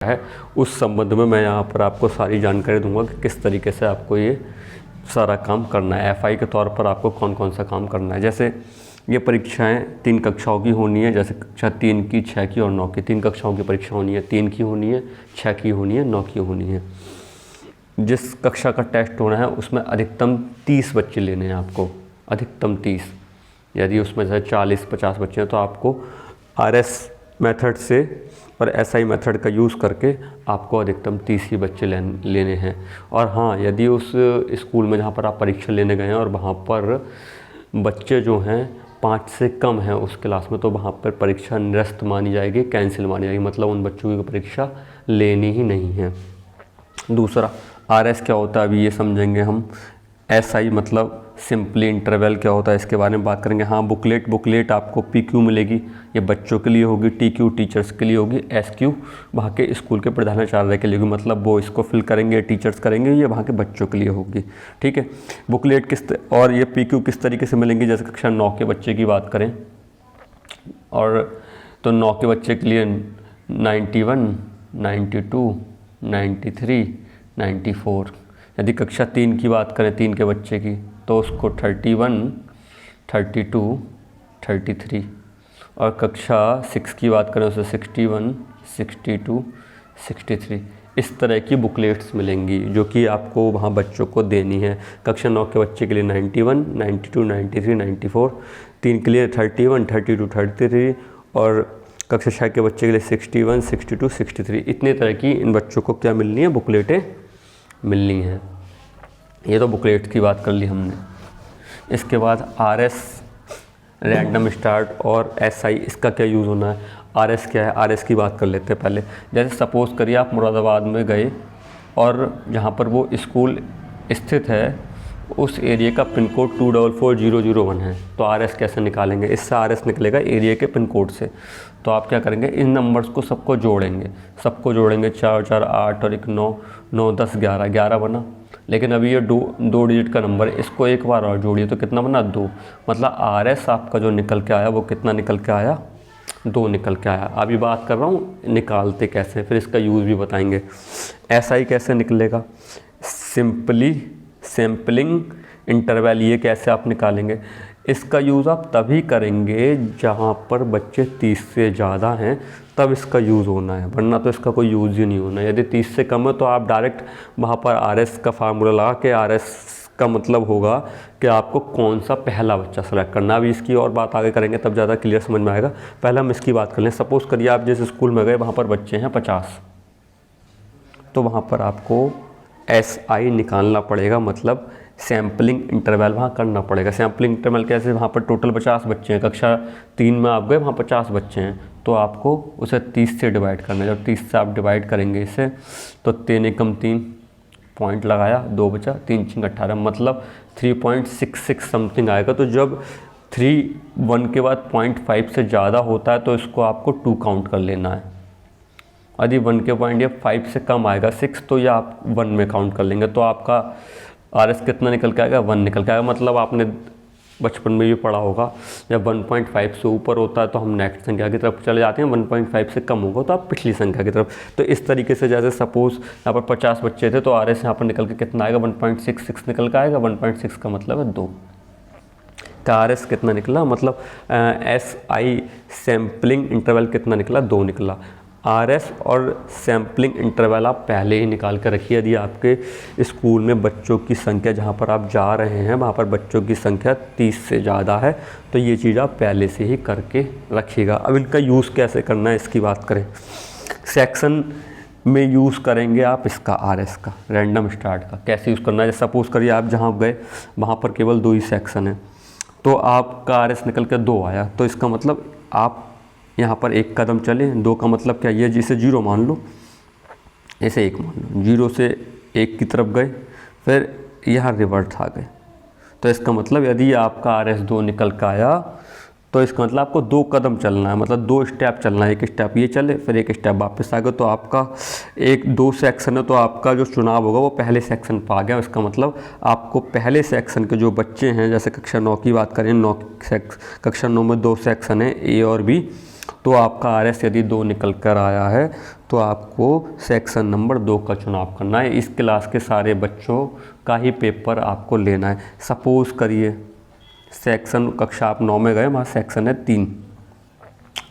है, उस संबंध में मैं यहाँ पर आपको सारी जानकारी दूंगा कि किस तरीके से आपको ये सारा काम करना है। एफआई के तौर पर आपको कौन कौन सा काम करना है। जैसे ये परीक्षाएं 3 कक्षाओं की होनी है, जैसे कक्षा 3 की, 6 की और 9 की। 3 कक्षाओं की परीक्षा होनी है, 3 की होनी है, 6 की होनी है, 9 की होनी है। जिस कक्षा का टेस्ट होना है उसमें अधिकतम 30 बच्चे लेने हैं आपको, अधिकतम 30। यदि उसमें जैसे 40-50 बच्चे हैं तो आपको आरएस मेथड से और एसआई मेथड का यूज़ करके आपको अधिकतम 30 ही बच्चे लेने हैं। और हाँ, यदि उस स्कूल में जहाँ पर आप परीक्षा लेने गए हैं और वहाँ पर बच्चे जो हैं 5 से कम हैं उस क्लास में, तो वहाँ पर परीक्षा निरस्त मानी जाएगी, कैंसिल मानी जाएगी, मतलब उन बच्चों की परीक्षा लेनी ही नहीं है। दूसरा, आरएस क्या होता है अभी ये समझेंगे हम। एसआई मतलब सिंपली इंटरवल क्या होता है इसके बारे में बात करेंगे। हाँ, बुकलेट आपको पीक्यू मिलेगी, ये बच्चों के लिए होगी, टीक्यू टीचर्स के लिए होगी, एसक्यू वहाँ के स्कूल के प्रधानाचार्य के लिए होगी, मतलब वो इसको फिल करेंगे, टीचर्स करेंगे, ये वहाँ के बच्चों के लिए होगी। ठीक है, बुकलेट और ये पीक्यू किस तरीके से मिलेंगी। जैसे कक्षा 9 के बच्चे की बात करें और तो 9 के बच्चे के लिए 91, 92, 93, 94। यदि कक्षा 3 की बात करें, 3 के बच्चे की, तो उसको 31, 32, 33। और कक्षा 6 की बात करें उसे 61, 62, 63। इस तरह की बुकलेट्स मिलेंगी जो कि आपको वहाँ बच्चों को देनी है। कक्षा 9 के बच्चे के लिए 91, 92, 93, 94, 3 के लिए 31, 32, 33 और कक्षा 6 के बच्चे के लिए 61, 62, 63। इतने तरह की इन बच्चों को क्या मिलनी है, बुकलेटें मिलनी हैं। ये तो बुकलेट की बात कर ली हमने। इसके बाद आरएस रैंडम स्टार्ट और एसआई, इसका क्या यूज़ होना है। आरएस क्या है, आरएस की बात कर लेते हैं पहले। जैसे सपोज़ करिए आप मुरादाबाद में गए और जहाँ पर वो स्कूल स्थित है उस एरिया का पिन कोड 244001 है, तो आरएस कैसे निकालेंगे। इससे आरएस निकलेगा एरिया के पिन कोड से। तो आप क्या करेंगे, इन नंबर्स को सबको जोड़ेंगे 4 4 8 और 1 9 9 10 11 11 बना। लेकिन अभी ये दो डिजिट का नंबर है, इसको एक बार और जोड़िए तो कितना बना, 2। मतलब आरएस आपका जो निकल के आया वो कितना निकल के आया, 2 निकल के आया। अभी बात कर रहा हूँ निकालते कैसे, फिर इसका यूज़ भी बताएंगे। एसआई कैसे निकलेगा, सिंपली सैम्पलिंग इंटरवल, ये कैसे आप निकालेंगे। इसका यूज़ आप तभी करेंगे जहाँ पर बच्चे 30 से ज़्यादा हैं, तब इसका यूज़ होना है, वरना तो इसका कोई यूज़ ही नहीं होना है। यदि 30 से कम है तो आप डायरेक्ट वहाँ पर आरएस का फार्मूला लगा के, आरएस का मतलब होगा कि आपको कौन सा पहला बच्चा सेलेक्ट करना। अभी इसकी और बात आगे करेंगे तब ज़्यादा क्लियर समझ में आएगा। पहले हम इसकी बात कर लें। सपोज़ करिए आप जिस स्कूल में गए वहाँ पर बच्चे हैं 50, तो वहाँ पर आपको एसआई निकालना पड़ेगा, मतलब सैम्पलिंग इंटरवल वहाँ करना पड़ेगा। सैम्पलिंग इंटरवल कैसे, वहाँ पर टोटल 50 बच्चे हैं, कक्षा 3 में आप गए वहाँ 50 बच्चे हैं, तो आपको उसे 30 से डिवाइड करना है। जब 30 से आप डिवाइड करेंगे इसे तो 3 एकम 3 पॉइंट लगाया, 2 बचा, 3 6 18, मतलब 3.66 समथिंग आएगा। तो जब 3 1 के बाद 0.5 से ज़्यादा होता है तो इसको आपको 2 काउंट कर लेना है। यदि 1 के पॉइंट या 5 से कम आएगा 6, तो यह आप 1 में काउंट कर लेंगे, तो आपका आरएस कितना निकल के आएगा, 1 निकल के आएगा। मतलब आपने बचपन में भी पढ़ा होगा, जब 1.5 से ऊपर होता है तो हम नेक्स्ट संख्या की तरफ चले जाते हैं, 1.5 से कम होगा तो आप पिछली संख्या की तरफ। तो इस तरीके से जैसे सपोज़ यहाँ पर 50 बच्चे थे तो आरएस यहाँ पर निकल के कितना आएगा, 1.66 निकल के आएगा। 1.6 का मतलब है 2 का आरएस कितना निकला, मतलब एसआई सैम्पलिंग इंटरवल कितना निकला, 2 निकला। आरएस और सैम्पलिंग इंटरवल आप पहले ही निकाल कर रखिए। यदि आपके स्कूल में बच्चों की संख्या, जहाँ पर आप जा रहे हैं वहाँ पर बच्चों की संख्या 30 से ज़्यादा है, तो ये चीज़ आप पहले से ही करके रखिएगा। अब इनका यूज़ कैसे करना है इसकी बात करें। सेक्शन में यूज़ करेंगे आप इसका, आरएस का, रैंडम स्टार्ट का। कैसे यूज़ करना है, सपोज़ करिए आप जहाँ गए वहाँ पर केवल 2 ही सेक्शन है, तो आपका आरएस निकल कर 2 आया, तो इसका मतलब आप यहाँ पर 1 कदम चले। 2 का मतलब क्या, ये जिसे 0 मान लो, ऐसे 1 मान लो, 0 से 1 की तरफ गए, फिर यहाँ रिवर्ट आ गए। तो इसका मतलब यदि आपका आरएस 2 निकल का आया तो इसका मतलब आपको 2 कदम चलना है, मतलब 2 स्टेप चलना है। 1 स्टेप ये चले, फिर 1 स्टेप वापस आ गए, तो आपका 2 सेक्शन है, तो आपका जो चुनाव होगा वो पहले सेक्शन पर आ गया। इसका मतलब आपको पहले सेक्शन के जो बच्चे हैं, जैसे कक्षा 9 की बात करें, कक्षा 9 में 2 सेक्शन हैं, ए और बी, तो आपका RS यदि 2 निकल कर आया है तो आपको सेक्शन नंबर 2 का चुनाव करना है। इस क्लास के सारे बच्चों का ही पेपर आपको लेना है। सपोज़ करिए सेक्शन कक्षा आप 9 में गए, वहाँ सेक्शन है 3,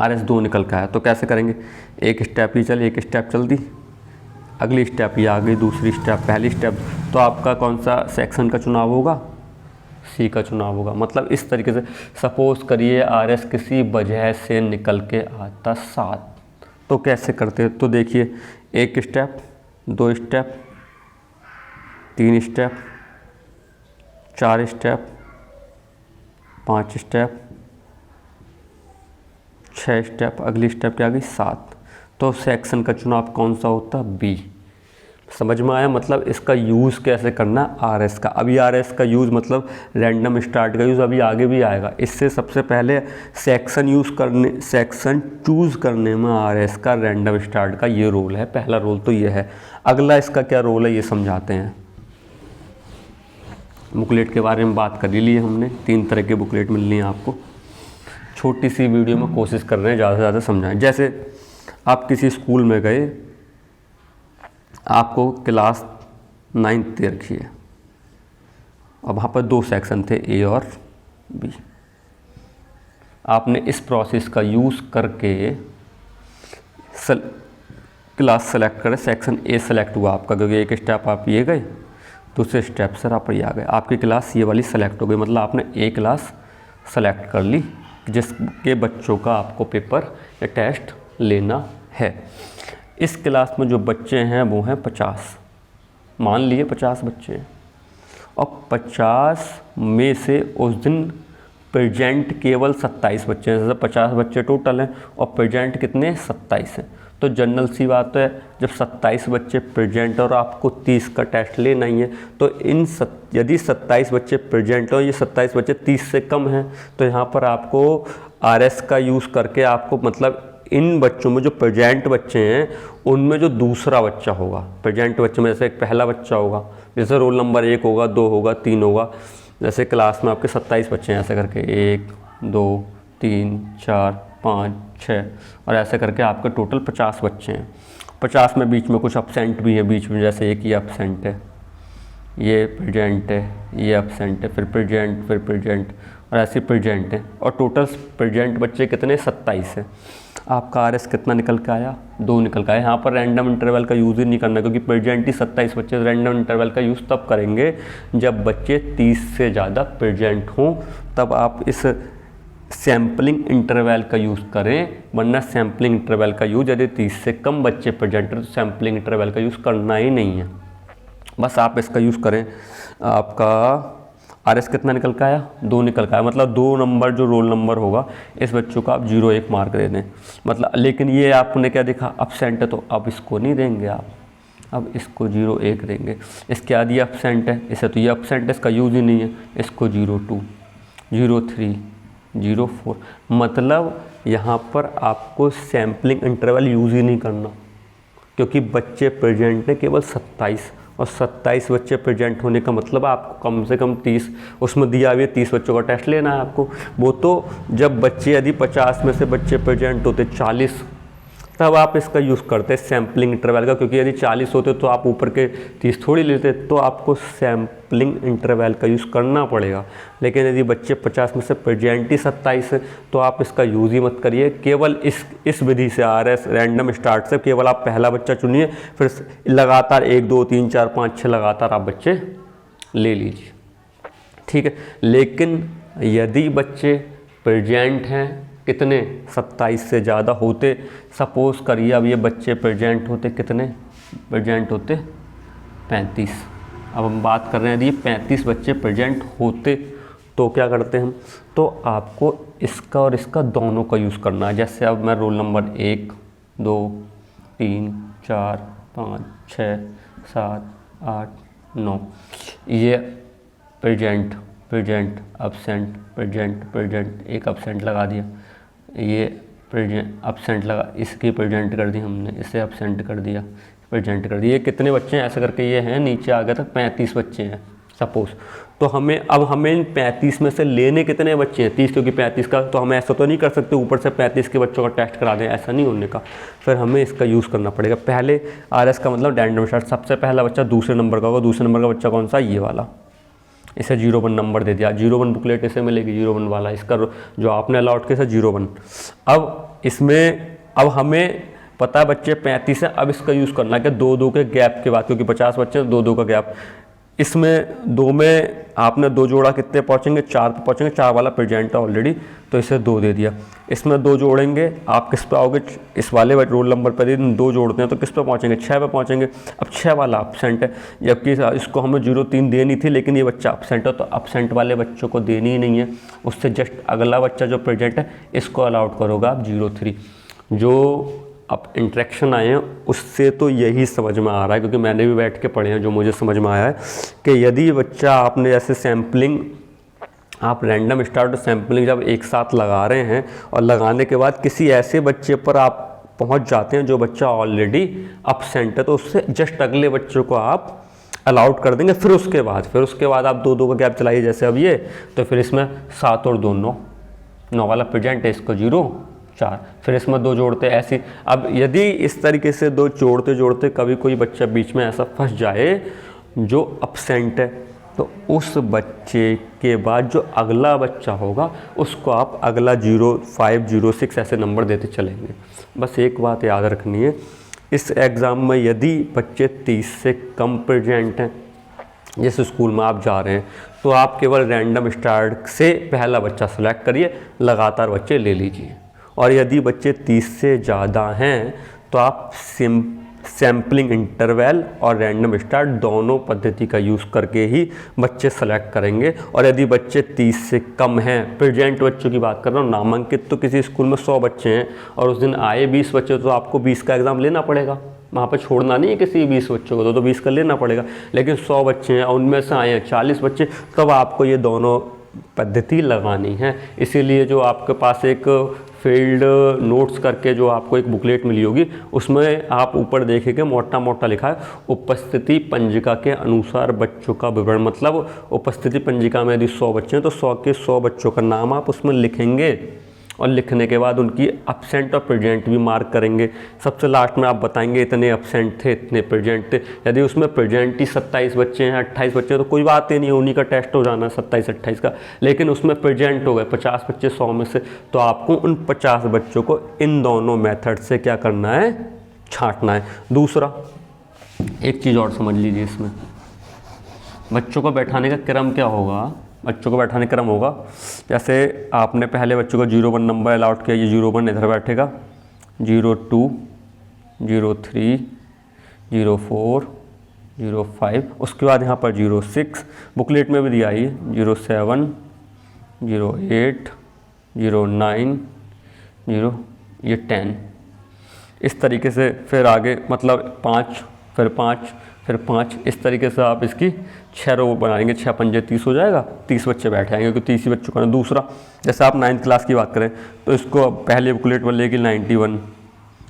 RS 2 निकल का है, तो कैसे करेंगे? एक स्टेप ही चल, एक स्टेप चल दी, अगली स्टेप ये आ गई, दूसरी स्टेप, पहली स्टेप, तो आपका कौन सा सेक्शन का चुनाव होगा? C का चुनाव होगा। मतलब इस तरीके से सपोज़ करिए RS किसी वजह से निकल के आता 7, तो कैसे करते हैं? तो देखिए, एक step, 2 step, 3 step, 4 step, 5 step, 6 step, अगली स्टेप क्या आ गई? 7। तो सेक्शन का चुनाव कौन सा होता है? B। समझ में आया? मतलब इसका यूज़ कैसे करना है RS का। अभी RS का यूज़ मतलब रैंडम स्टार्ट का यूज़ अभी आगे भी आएगा। इससे सबसे पहले सेक्शन चूज़ करने में RS का रैंडम स्टार्ट का ये रोल है, पहला रोल तो ये है। अगला इसका क्या रोल है ये समझाते हैं। बुकलेट के बारे में बात कर ही ली हमने, 3 तरह के बुकलेट मिलनी है आपको। छोटी सी वीडियो में कोशिश कर रहे हैं ज़्यादा से ज़्यादा समझाएं। जैसे आप किसी स्कूल में गए, आपको क्लास 9th दे रखी है, और वहाँ पर 2 सेक्शन थे, A और B। आपने इस प्रोसेस का यूज़ करके क्लास सेलेक्ट करें, सेक्शन A सेलेक्ट हुआ आपका, क्योंकि एक स्टेप आप ये गए, दूसरे स्टेप सर आप ये आ गए, आपकी क्लास ये वाली सेलेक्ट हो गई। मतलब आपने A क्लास सेलेक्ट कर ली, जिसके बच्चों का आपको पेपर या टेस्ट लेना है। इस क्लास में जो बच्चे हैं वो हैं 50, मान लिए 50 बच्चे हैं, और 50 में से उस दिन प्रेजेंट केवल 27 बच्चे हैं। जैसे 50 बच्चे टोटल हैं और प्रेजेंट कितने? 27 हैं। तो जनरल सी बात है, जब 27 बच्चे प्रेजेंट और आपको 30 का टेस्ट लेना ही है, तो यदि 27 बच्चे प्रेजेंट और ये 27 बच्चे 30 से कम हैं, तो यहाँ पर आपको RS का यूज़ करके आपको मतलब इन बच्चों में जो प्रेजेंट बच्चे हैं उनमें जो दूसरा बच्चा होगा, प्रेजेंट बच्चे में जैसे एक पहला बच्चा होगा, जैसे रोल नंबर 1 होगा, 2 होगा, 3 होगा, जैसे क्लास में आपके 27 बच्चे हैं, ऐसे करके 1 2 3 4 5 6 और ऐसे करके आपके टोटल 50 बच्चे हैं। 50 में बीच में कुछ अब्सेंट भी है, बीच में जैसे एक ये अब्सेंट है, ये प्रेजेंट है, ये अब्सेंट है, फिर प्रेजेंट और ऐसे प्रेजेंट है, और टोटल प्रेजेंट बच्चे कितने? 27 है। आपका RS कितना निकल के आया? 2 निकल के आया। यहाँ पर रैंडम इंटरवल का यूज़ ही नहीं करना, क्योंकि प्रेजेंट ही 27 बच्चे। रैंडम इंटरवल का यूज़ तब करेंगे जब बच्चे 30 से ज़्यादा प्रेजेंट हों, तब आप इस सैम्पलिंग इंटरवल का यूज़ करें, वरना सैम्पलिंग इंटरवल का यूज़ यदि 30 से कम बच्चे प्रेजेंट हैं तो सैम्पलिंग इंटरवल का यूज़ करना ही नहीं है। बस आप इसका यूज़ करें। आपका RS कितना निकल का आया? 2 निकल का आया। मतलब 2 नंबर जो रोल नंबर होगा इस बच्चों का आप 0-1 मार्क दे दें। मतलब लेकिन ये आपने क्या देखा? अब्सेंट है, तो अब इसको नहीं देंगे आप, अब इसको 0-1 देंगे। इसके आदि अब्सेंट है, इसे तो ये अब्सेंट है, इसका यूज़ ही नहीं है, इसको 0-2 0-3 0-4। मतलब यहाँ पर आपको सैम्पलिंग इंटरवल यूज़ ही नहीं करना, क्योंकि बच्चे प्रेजेंट हैं केवल 27, और 27 बच्चे प्रेजेंट होने का मतलब आपको कम से कम 30, उसमें दिया हुआ 30 बच्चों का टेस्ट लेना है आपको। वो तो जब बच्चे यदि 50 में से बच्चे प्रेजेंट होते 40, तब आप इसका यूज़ करते हैं सैम्पलिंग इंटरवल का, क्योंकि यदि 40 होते तो आप ऊपर के 30 थोड़ी लेते, तो आपको सैम्पलिंग इंटरवल का यूज़ करना पड़ेगा। लेकिन यदि बच्चे 50 में से प्रेजेंट ही 27 है तो आप इसका यूज़ ही मत करिए। केवल इस विधि से RS रैंडम स्टार्ट से केवल आप पहला बच्चा चुनिए, फिर लगातार 1 2 3 4 5 6 लगातार आप बच्चे ले लीजिए, ठीक है। लेकिन यदि बच्चे प्रेजेंट हैं कितने? 27 से ज़्यादा होते, सपोज़ करिए अब ये बच्चे प्रेजेंट होते कितने? प्रेजेंट होते 35। अब हम बात कर रहे हैं यदि 35 बच्चे प्रेजेंट होते तो क्या करते हम? तो आपको इसका और इसका दोनों का यूज़ करना है। जैसे अब मैं रोल नंबर 1 2 3 4 5 6 7 8 9, ये प्रेजेंट अब्सेंट एक अब्सेंट लगा दिया, ये प्रेजेंट अब्सेंट लगा, इसकी प्रेजेंट कर दी हमने, इसे अब्सेंट कर दिया, प्रेजेंट कर दिया। ये कितने बच्चे हैं? ऐसे करके ये हैं, नीचे आ गया तक 35 बच्चे हैं, सपोज। तो हमें इन 35 में से लेने कितने बच्चे हैं, 30, क्योंकि 35 का तो हम ऐसा तो नहीं कर सकते ऊपर से 35 के बच्चों का टेस्ट करा दें, ऐसा नहीं होने का। फिर हमें इसका यूज़ करना पड़ेगा। पहले RS का मतलब रैंडम स्टार्ट, सबसे पहला बच्चा दूसरे नंबर का होगा, दूसरे नंबर का बच्चा कौन सा, ये वाला, इसे 01 नंबर दे दिया, 01 बुकलेट इसे मिलेगी 01 वाला, इसका जो आपने अलाउट किया 01। अब इसमें अब हमें पता है बच्चे 35 है, अब इसका यूज़ करना है कि 2-2 के गैप के बाद, क्योंकि 50 बच्चे 2-2 का गैप, इसमें 2 में आपने 2 जोड़ा कितने पहुँचेंगे, 4 पे पहुँचेंगे, 4 वाला प्रेजेंट है ऑलरेडी तो इसे 2 दे दिया। इसमें 2 जोड़ेंगे, आप किस पे आओगे, इस वाले रोल नंबर पर 2 जोड़ते हैं तो किस पे पहुँचेंगे, 6 पे पहुँचेंगे। अब 6 वाला अपसेंट है, जबकि इसको हमें 03 देनी थी, लेकिन ये बच्चा अपसेंट है तो अपसेंट वाले बच्चों को देनी ही नहीं है, उससे जस्ट अगला बच्चा जो प्रेजेंट है इसको अलाउट करोगे आप 03। जो अब इंट्रैक्शन आए हैं उससे तो यही समझ में आ रहा है, क्योंकि मैंने भी बैठ के पढ़े हैं, जो मुझे समझ में आया है कि यदि बच्चा आपने जैसे सैम्पलिंग, आप रैंडम स्टार्ट और सैम्पलिंग जब एक साथ लगा रहे हैं और लगाने के बाद किसी ऐसे बच्चे पर आप पहुंच जाते हैं जो बच्चा ऑलरेडी अपसेंट है, तो उससे जस्ट अगले बच्चों को आप अलाउट कर देंगे। फिर उसके बाद आप 2-2 का गैप चलाइए, जैसे अब ये, तो फिर इसमें 7 और 2 9 वाला प्रेजेंट है, इसको 04, फिर इसमें 2 जोड़ते ऐसे। अब यदि इस तरीके से 2 जोड़ते जोड़ते कभी कोई बच्चा बीच में ऐसा फंस जाए जो अपसेंट है, तो उस बच्चे के बाद जो अगला बच्चा होगा उसको आप अगला 05 06 ऐसे नंबर देते चलेंगे। बस एक बात याद रखनी है, इस एग्ज़ाम में यदि बच्चे 30 से कम प्रेजेंट हैं, जिस स्कूल में आप जा रहे हैं, तो आप केवल रैंडम स्टार्ट से पहला बच्चा सेलेक्ट करिए, लगातार बच्चे ले लीजिए। और यदि बच्चे 30 से ज़्यादा हैं तो आप सैम्पलिंग इंटरवल और रैंडम स्टार्ट दोनों पद्धति का यूज़ करके ही बच्चे सेलेक्ट करेंगे। और यदि बच्चे 30 से कम हैं, प्रेजेंट बच्चों की बात कर रहा हूँ, नामांकित तो किसी स्कूल में 100 बच्चे हैं और उस दिन आए 20 बच्चे, तो आपको 20 का एग्ज़ाम लेना पड़ेगा, वहाँ पर छोड़ना नहीं है किसी 20 बच्चों को, तो 20 का लेना पड़ेगा। लेकिन 100 बच्चे हैं और उनमें से आए हैं 40 बच्चे, तब आपको ये दोनों पद्धति लगानी है। इसीलिए जो आपके पास एक फील्ड नोट्स करके जो आपको एक बुकलेट मिली होगी, उसमें आप ऊपर देखेंगे मोटा मोटा लिखा है उपस्थिति पंजिका के अनुसार बच्चों का विवरण। मतलब उपस्थिति पंजिका में यदि 100 बच्चे हैं तो 100 के 100 बच्चों का नाम आप उसमें लिखेंगे और लिखने के बाद उनकी अपसेंट और प्रेजेंट भी मार्क करेंगे। सबसे लास्ट में आप बताएंगे इतने अपसेंट थे, इतने प्रेजेंट थे। यदि उसमें प्रेजेंट ही 27 बच्चे हैं, 28 बच्चे हैं, तो कोई बात ही नहीं, उन्हीं का टेस्ट हो जाना 27-28 का। लेकिन उसमें प्रेजेंट हो गए 50 बच्चे 100 में से, तो आपको उन 50 बच्चों को इन दोनों मेथड से क्या करना है, छांटना है। दूसरा एक चीज़ और समझ लीजिए, इसमें बच्चों को बैठाने का क्रम क्या होगा। बच्चों को बैठाने क्रम होगा, जैसे आपने पहले बच्चों को 01 नंबर अलाउट किया, ये 01 इधर बैठेगा, 02 03 04 05, उसके बाद यहाँ पर 06, बुकलेट में भी दिया ही 07 08 09 0, ये 10, इस तरीके से। फिर आगे मतलब 5, फिर 5, फिर 5, इस तरीके से आप इसकी 6 रो बनाएंगे, 6 पंजे 30 हो जाएगा, 30 बच्चे बैठे आएंगे, क्योंकि 30 ही बच्चों का। दूसरा, जैसे आप 9th क्लास की बात करें तो इसको पहले बुकलेट में लेगी 91,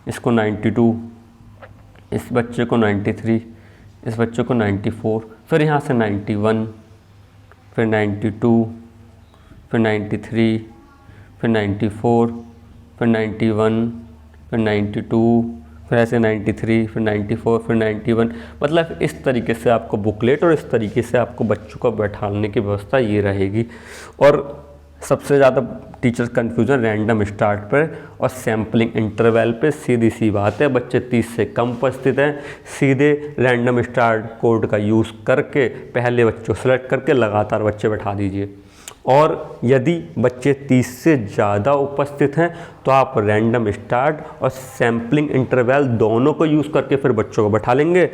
इसको 92, इस बच्चे को 93, इस बच्चे को 94, फिर यहाँ से 91, फिर 92, फिर 93, फिर 94, फिर 91, फिर 92, फिर ऐसे 93, फिर 94, फिर 91। मतलब इस तरीके से आपको बुकलेट और इस तरीके से आपको बच्चों को बैठाने की व्यवस्था ये रहेगी। और सबसे ज़्यादा टीचर्स कन्फ्यूजन रैंडम स्टार्ट पर और सैम्पलिंग इंटरवल पे। सीधी सी बात है, बच्चे 30 से कम उपस्थित हैं, सीधे रैंडम स्टार्ट कोड का यूज़ करके पहले बच्चों सेलेक्ट करके लगातार बच्चे बैठा दीजिए। और यदि बच्चे 30 से ज़्यादा उपस्थित हैं तो आप रैंडम स्टार्ट और सैम्पलिंग इंटरवल दोनों को यूज़ करके फिर बच्चों को बैठा लेंगे।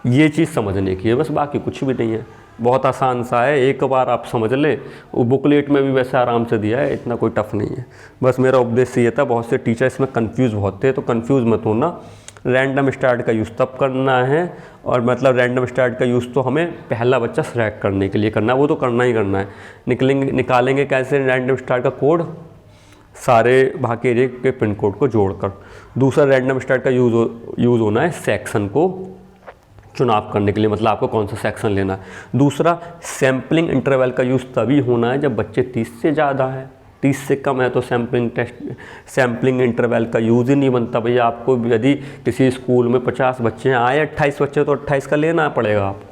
ये चीज़ समझने की है बस, बाकी कुछ भी नहीं है, बहुत आसान सा है, एक बार आप समझ लें। वो बुकलेट में भी वैसे आराम से दिया है, इतना कोई टफ नहीं है। बस मेरा उद्देश्य ये था, बहुत से टीचर इसमें कन्फ्यूज़ होते हैं, तो कन्फ्यूज़ मत होना। रैंडम स्टार्ट का यूज़ तब करना है, और मतलब रैंडम स्टार्ट का यूज़ तो हमें पहला बच्चा सेलेक्ट करने के लिए करना है, वो तो करना ही करना है। निकालेंगे कैसे रैंडम स्टार्ट का कोड, सारे बाकी एरिया के पिन कोड को जोड़कर। दूसरा रैंडम स्टार्ट का यूज़ होना है सेक्शन को चुनाव करने के लिए, मतलब आपको कौन सा सेक्शन लेना है। दूसरा, सैम्पलिंग इंटरवल का यूज़ तभी होना है जब बच्चे 30 से ज़्यादा है, 30 से कम है तो सैम्पलिंग इंटरवल का यूज़ ही नहीं बनता। भैया आपको यदि किसी स्कूल में 50 बच्चे हैं, आए 28 बच्चे, तो 28 का लेना पड़ेगा आपको।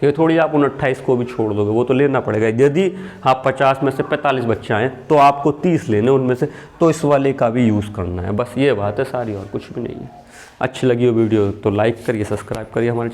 ये थोड़ी आप उन 28 को भी छोड़ दोगे, वो तो लेना पड़ेगा। यदि आप 50 में से 45 बच्चे आए तो आपको 30 लेने उनमें से, तो इस वाले का भी यूज़ करना है। बस ये बात है सारी, और कुछ भी नहीं है। अच्छी लगी हो वीडियो तो लाइक करिए, सब्सक्राइब करिए हमारे